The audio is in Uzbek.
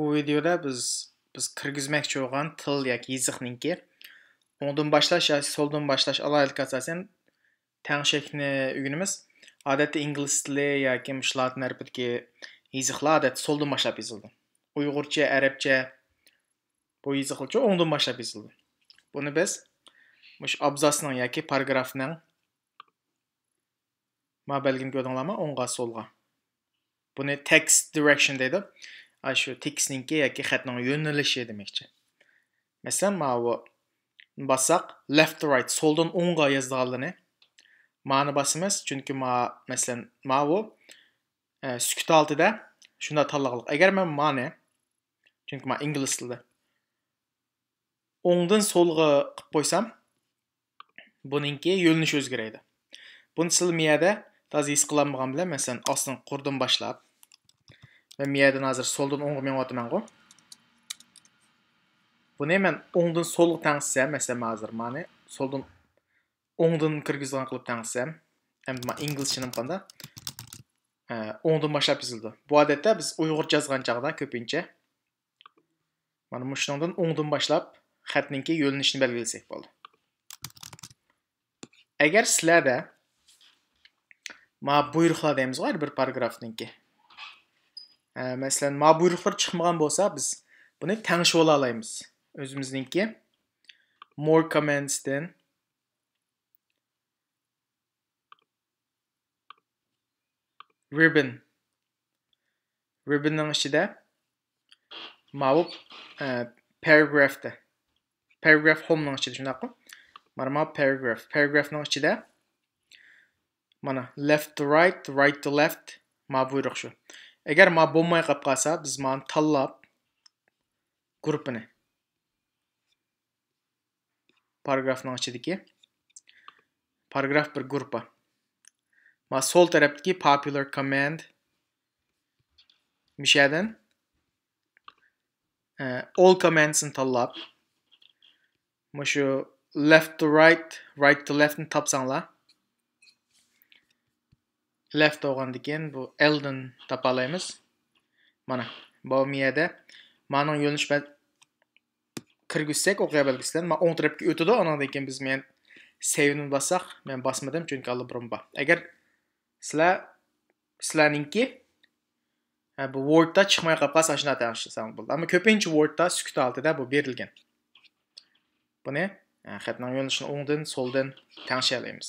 Bu videoda biz kirgizmoqchi bo'lgan til yoki yoziqninki o'ngdan boshlash yoki so'ldan boshlash alohida asosan tangshakni o'rganamiz. Odatda ingliz tili yoki latin harfidagi yoziqlar odatda so'ldan boshlab yoziladi. Uyg'urcha, arabcha bu yoziqlar o'ngdan boshlab yoziladi. Buni biz mush abzasning yoki paragrafning ma'balgini ko'rdinglarmi? O'ngga, so'lga. Buni text direction deydi. Shu tekstninki yoki xatning yo'nalishi demakchi. Masalan, mana bu bassaq left to right, so'ldan o'ngga yozganligini ma'ni basamiz, chunki masalan, mana bu sukut altida shunda tanlaqliq. Agar men ma'ni, chunki men ingliz tilida o'ngdan so'lga qilib qo'ysam, buningki yo'linishi o'zgaradi. Buni siz miyada toza his qilolmagan bilan, masalan, ostdan qurdan boshlab ve miyadan hozir so'ldan o'ngga menyapman-ku. Buni men o'ngdan so'lga tangsam, masalan, hozir mani so'ldan o'ngdan kirgizgan qilib tangsam, endi men inglizchani qanda o'ngdan boshlab yozildi. Bu odatda biz Uyg'urcha yozgan chaqda ko'pincha mana shundan o'ngdan boshlab xatninki yo'linishini belgilasak bo'ldi. Agar sizlarda mana buyruqlar deymiz har bir paragrafninki. Masalan, ma buyruqlar chiqmagan bo'lsa, biz buni tangishib olaymiz. O'zimizninki more commands dan ribbon. Ribbonning ichida ma bu paragraphda. Paragraph homening ichida shundaqmi? Mana paragraph. Paragraphning ichida mana left to right, right to left ma buyruq shu. Agar ma bo'lmay qolib qolsa, biz mani tanlab guruhini paragrafning ichidagi paragraf bir guruhi. Ma sol tarafdagi popular command mishadan all commands'ni tanlab shu left to right, right to left'ni topsanglar left olgandan keyin bu L'dan topalaymiz. Mana bu miyada ma'ning yo'linish kirgizsak o'qiya belgisidan men o'ng tarafga o'tadi, ondan keyin biz men save'ni bassaq, men basmadim chunki allabirun bor. Agar sizlarninki bu Word'da chiqmay qolib qolsa, shuna tanishsam bo'ldi. Ammo ko'pincha Word'da sukut altida bu berilgan. Buni xatning yo'nalishini o'ngdan, so'ldan tanishalaymiz.